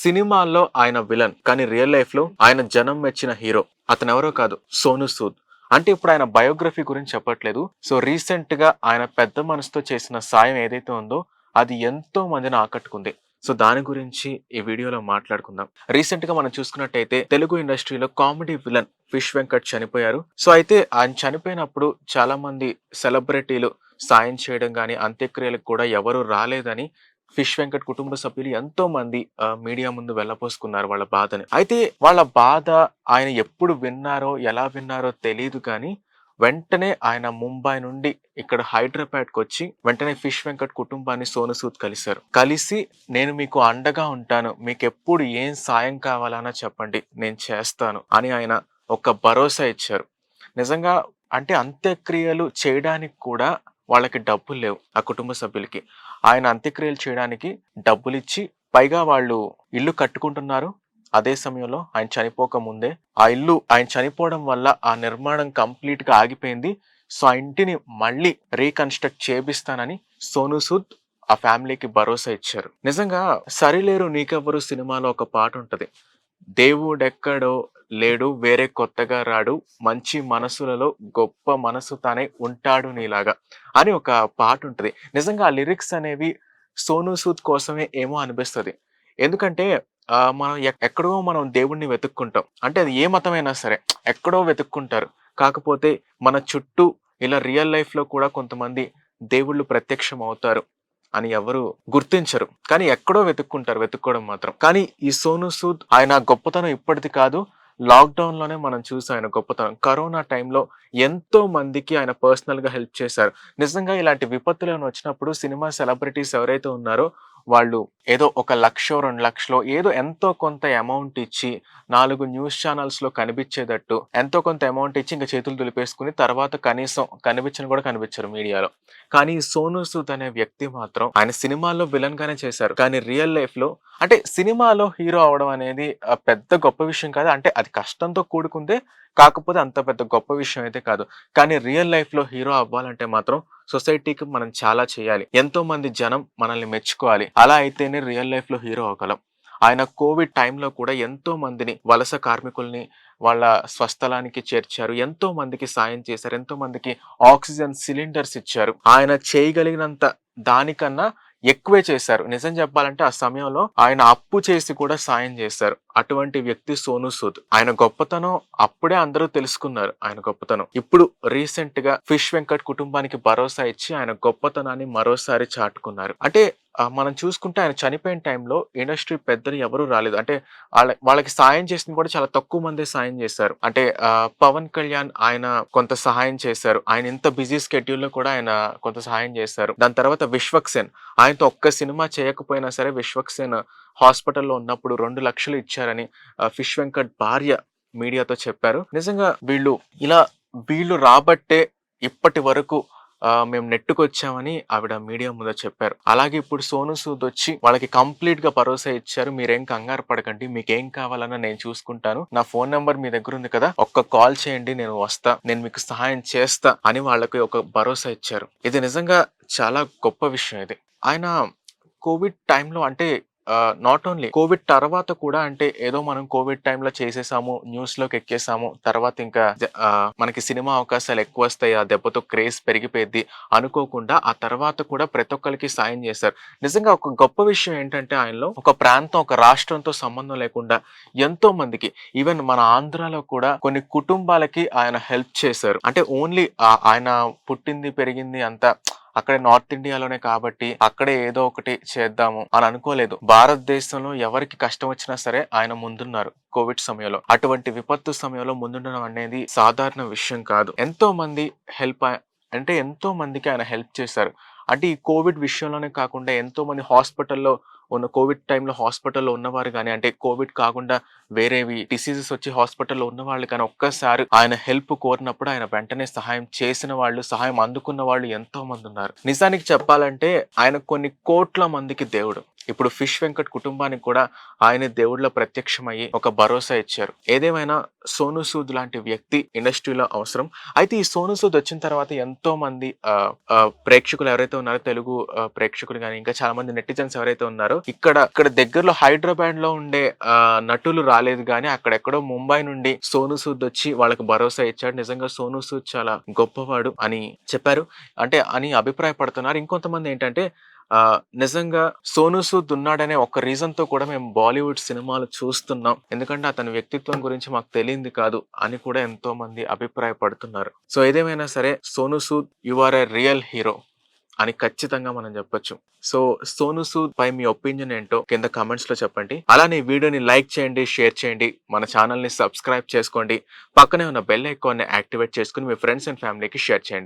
సినిమాల్లో ఆయన విలన్, కానీ రియల్ లైఫ్ లో ఆయన జనం మెచ్చిన హీరో. అతను ఎవరో కాదు, సోను సూద్. అంటే ఇప్పుడు ఆయన బయోగ్రఫీ గురించి చెప్పట్లేదు. సో రీసెంట్ గా ఆయన పెద్ద మనసుతో చేసిన సాయం ఏదైతే ఉందో అది ఎంతో మందిని ఆకట్టుకుంది. సో దాని గురించి ఈ వీడియోలో మాట్లాడుకుందాం. రీసెంట్ గా మనం చూసుకున్నట్టయితే తెలుగు ఇండస్ట్రీలో కామెడీ విలన్ ఫిష్ వెంకట్ చనిపోయారు. సో అయితే ఆయన చనిపోయినప్పుడు చాలా మంది సెలబ్రిటీలు సాయం చేయడం గాని, అంత్యక్రియలకు కూడా ఎవరు రాలేదని ఫిష్ వెంకట్ కుటుంబ సభ్యులు ఎంతో మంది మీడియా ముందు వెళ్ళపోసుకున్నారు వాళ్ళ బాధని. అయితే వాళ్ళ బాధ ఆయన ఎప్పుడు విన్నారో, ఎలా విన్నారో తెలీదు కానీ వెంటనే ఆయన ముంబై నుండి ఇక్కడ హైదరాబాద్కి వచ్చి వెంటనే ఫిష్ వెంకట్ కుటుంబాన్ని సోను సూద్ కలిశారు. కలిసి నేను మీకు అండగా ఉంటాను, మీకు ఎప్పుడు ఏం సాయం కావాలన్నా చెప్పండి, నేను చేస్తాను అని ఆయన ఒక భరోసా ఇచ్చారు. నిజంగా అంటే అంత్యక్రియలు చేయడానికి కూడా వాళ్ళకి డబ్బులు లేవు ఆ కుటుంబ సభ్యులకి. ఆయన అంత్యక్రియలు చేయడానికి డబ్బులిచ్చి, పైగా వాళ్ళు ఇల్లు కట్టుకుంటున్నారు. అదే సమయంలో ఆయన చనిపోక ముందే ఆ ఇల్లు ఆయన చనిపోవడం వల్ల ఆ నిర్మాణం కంప్లీట్ గా ఆగిపోయింది. సో ఆ ఇంటిని మళ్ళీ రీకన్స్ట్రక్ట్ చేపిస్తానని సోను సూద్ ఆ ఫ్యామిలీకి భరోసా ఇచ్చారు. నిజంగా సరిలేరు నీకెవ్వరు సినిమాలో ఒక పాట ఉంటది, దేవుడెక్కడో లేడు వేరే కొత్తగా రాడు, మంచి మనసులలో గొప్ప మనసు తానే ఉంటాడు నీలాగా అని ఒక పాట ఉంటది. నిజంగా ఆ లిరిక్స్ అనేవి సోను సూద్ కోసమే ఏమో అనిపిస్తది. ఎందుకంటే మనం ఎక్కడో మనం దేవుణ్ణి వెతుక్కుంటాం. అంటే అది ఏ మతమైనా సరే ఎక్కడో వెతుక్కుంటారు. కాకపోతే మన చుట్టూ ఇలా రియల్ లైఫ్ లో కూడా కొంతమంది దేవుళ్ళు ప్రత్యక్షం అవుతారు అని ఎవరు గుర్తించరు. కానీ ఎక్కడో వెతుక్కుంటారు, వెతుక్కోవడం మాత్రం. కానీ ఈ సోను సూద్ ఆయన గొప్పతనం ఇప్పటిది కాదు, లాక్డౌన్ లోనే మనం చూసాం ఆయన గొప్పతనం. కరోనా టైంలో ఎంతో మందికి ఆయన పర్సనల్ గా హెల్ప్ చేశారు. నిజంగా ఇలాంటి విపత్తులు ఏమైనా వచ్చినప్పుడు సినిమా సెలబ్రిటీస్ ఎవరైతే ఉన్నారో వాళ్ళు ఏదో 1,00,000 2,00,000 ఏదో ఎంతో కొంత అమౌంట్ ఇచ్చి 4 న్యూస్ ఛానల్స్ లో కనిపించేటట్టు ఎంతో కొంత అమౌంట్ ఇచ్చి ఇంకా చేతులు దులిపేసుకుని తర్వాత కనీసం కనిపించని కూడా కనిపించారు మీడియాలో. కానీ సోను సూద్ అనే వ్యక్తి మాత్రం ఆయన సినిమాల్లో విలన్ గానే చేశారు, కానీ రియల్ లైఫ్ లో అంటే సినిమాలో హీరో అవడం అనేది పెద్ద గొప్ప విషయం కాదు. అంటే అది కష్టంతో కూడుకుందే, కాకపోతే అంత పెద్ద గొప్ప విషయం అయితే కాదు. కానీ రియల్ లైఫ్ లో హీరో అవ్వాలంటే మాత్రం సొసైటీకి మనం చాలా చేయాలి, ఎంతో మంది జనం మనల్ని మెచ్చుకోవాలి. అలా అయితేనే రియల్ లైఫ్ లో హీరో అవ్వగలం. ఆయన కోవిడ్ టైంలో కూడా ఎంతో మందిని, వలస కార్మికుల్ని వాళ్ళ స్వస్థలానికి చేర్చారు, ఎంతో మందికి సాయం చేశారు, ఎంతో మందికి ఆక్సిజన్ సిలిండర్స్ ఇచ్చారు. ఆయన చేయగలిగినంత దానికన్నా ఎక్కువే చేశారు. నిజం చెప్పాలంటే ఆ సమయంలో ఆయన అప్పు చేసి కూడా సాయం చేశారు. అటువంటి వ్యక్తి సోను సూద్. ఆయన గొప్పతనం అప్పుడే అందరూ తెలుసుకున్నారు, ఆయన గొప్పతనం. ఇప్పుడు రీసెంట్ గా ఫిష్ వెంకట్ కుటుంబానికి భరోసా ఇచ్చి ఆయన గొప్పతనాన్ని మరోసారి చాటుకున్నారు. అంటే మనం చూసుకుంటే ఆయన చనిపోయిన టైంలో ఇండస్ట్రీ పెద్దలు ఎవరు రాలేదు. అంటే వాళ్ళకి సాయం చేసింది కూడా చాలా తక్కువ మందే సాయం చేశారు. అంటే పవన్ కళ్యాణ్ ఆయన కొంత సహాయం చేశారు. ఆయన ఇంత బిజీ స్కెడ్యూల్ లో కూడా ఆయన కొంత సహాయం చేశారు. దాని తర్వాత విశ్వక్సేన్, ఆయనతో ఒక్క సినిమా చేయకపోయినా సరే విశ్వక్సేన్ హాస్పిటల్లో ఉన్నప్పుడు 2,00,000 ఇచ్చారని ఫిష్ వెంకట్ భార్య మీడియాతో చెప్పారు. నిజంగా వీళ్ళు రాబట్టే ఇప్పటి వరకు మేము నెట్టుకొచ్చామని ఆవిడ మీడియా ముందు చెప్పారు. అలాగే ఇప్పుడు సోను సూద్ వచ్చి వాళ్ళకి కంప్లీట్ గా భరోసా ఇచ్చారు, మీరేం కంగారు పడకండి, మీకేం కావాలన్నా నేను చూసుకుంటాను, నా ఫోన్ నెంబర్ మీ దగ్గర ఉంది కదా, ఒక్క కాల్ చేయండి, నేను వస్తా, నేను మీకు సహాయం చేస్తా అని వాళ్ళకి ఒక భరోసా ఇచ్చారు. ఇది నిజంగా చాలా గొప్ప విషయం. ఇది ఆయన కోవిడ్ టైంలో అంటే నాట్ ఓన్లీ కోవిడ్ తర్వాత కూడా, అంటే ఏదో మనం కోవిడ్ టైంలో చేసేసాము, న్యూస్ లోకి ఎక్కేసాము, తర్వాత ఇంకా మనకి సినిమా అవకాశాలు ఎక్కువ వస్తాయి, ఆ దెబ్బతో క్రేజ్ పెరిగిపోయింది అనుకోకుండా ఆ తర్వాత కూడా ప్రతి ఒక్కరికి సాయం చేశారు. నిజంగా ఒక గొప్ప విషయం ఏంటంటే ఆయనలో ఒక ప్రాంతం, ఒక రాష్ట్రంతో సంబంధం లేకుండా ఎంతో మందికి, ఈవెన్ మన ఆంధ్రాలో కూడా కొన్ని కుటుంబాలకి ఆయన హెల్ప్ చేశారు. అంటే ఓన్లీ ఆయన పుట్టింది పెరిగింది అంతా అక్కడే నార్త్ ఇండియాలోనే కాబట్టి అక్కడే ఏదో ఒకటి చేద్దాము అని అనుకోలేదు. భారతదేశంలో ఎవరికి కష్టం వచ్చినా సరే ఆయన ముందున్నారు. కోవిడ్ సమయంలో అటువంటి విపత్తు సమయంలో ముందుండడం అనేది సాధారణ విషయం కాదు. ఎంతో మంది ఎంతో మందికి ఆయన హెల్ప్ చేశారు. అంటే ఈ కోవిడ్ విషయంలోనే కాకుండా ఎంతో మంది కోవిడ్ టైంలో హాస్పిటల్లో ఉన్నవారు కానీ, అంటే కోవిడ్ కాకుండా వేరేవి డిసీజెస్ వచ్చి హాస్పిటల్లో ఉన్న వాళ్ళు కానీ ఒక్కసారి ఆయన హెల్ప్ కోరినప్పుడు ఆయన వెంటనే సహాయం చేసిన వాళ్ళు, సహాయం అందుకున్న వాళ్ళు ఎంతో మంది ఉన్నారు. నిజానికి చెప్పాలంటే ఆయన కొన్ని కోట్ల మందికి దేవుడు. ఇప్పుడు ఫిష్ వెంకట్ కుటుంబానికి కూడా ఆయన దేవుళ్ళ ప్రత్యక్షమయ్యి ఒక భరోసా ఇచ్చారు. ఏదేమైనా సోనూ సూద్ లాంటి వ్యక్తి ఇండస్ట్రీలో అవసరం. అయితే ఈ సోనూ సూద్ వచ్చిన తర్వాత ఎంతో మంది ప్రేక్షకులు ఎవరైతే ఉన్నారో, తెలుగు ప్రేక్షకులు గాని, ఇంకా చాలా మంది నెటిజన్స్ ఎవరైతే ఉన్నారో, ఇక్కడ దగ్గరలో హైదరాబాద్ లో ఉండే నటులు రాలేదు గానీ అక్కడెక్కడో ముంబై నుండి సోనూ సూద్ వచ్చి వాళ్ళకి భరోసా ఇచ్చాడు. నిజంగా సోనూ సూద్ చాలా గొప్పవాడు అని చెప్పారు, అంటే అని అభిప్రాయపడుతున్నారు. ఇంకొంతమంది ఏంటంటే నిజంగా సోనూ సూద్ ఉన్నాడనే ఒక రీజన్ తో కూడా మేము బాలీవుడ్ సినిమాలు చూస్తున్నాం, ఎందుకంటే అతని వ్యక్తిత్వం గురించి మాకు తెలియంది కాదు అని కూడా ఎంతో మంది అభిప్రాయపడుతున్నారు. సో ఏదేమైనా సరే Sonu Sood you are a real hero అని ఖచ్చితంగా మనం చెప్పొచ్చు. సో సోనూ సూద్ పై మీ ఒపీనియన్ ఏంటో కింద కామెంట్స్ లో చెప్పండి. అలానే వీడియోని లైక్ చేయండి, షేర్ చేయండి, మన ఛానల్ ని సబ్స్క్రైబ్ చేసుకోండి, పక్కనే ఉన్న బెల్ ఐకాన్ ని యాక్టివేట్ చేసుకుని మీ ఫ్రెండ్స్ అండ్ ఫ్యామిలీకి షేర్ చేయండి.